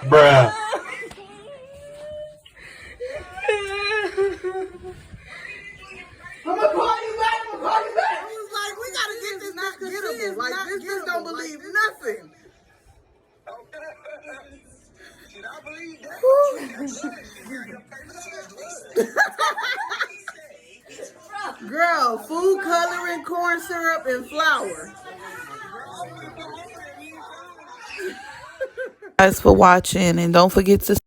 Bruh. I'm gonna call you back. I was like, we gotta get this not gettable. Like this bitch don't believe nothing. Did I believe that? Girl, food coloring, corn syrup, and flour. Guys for watching, and don't forget to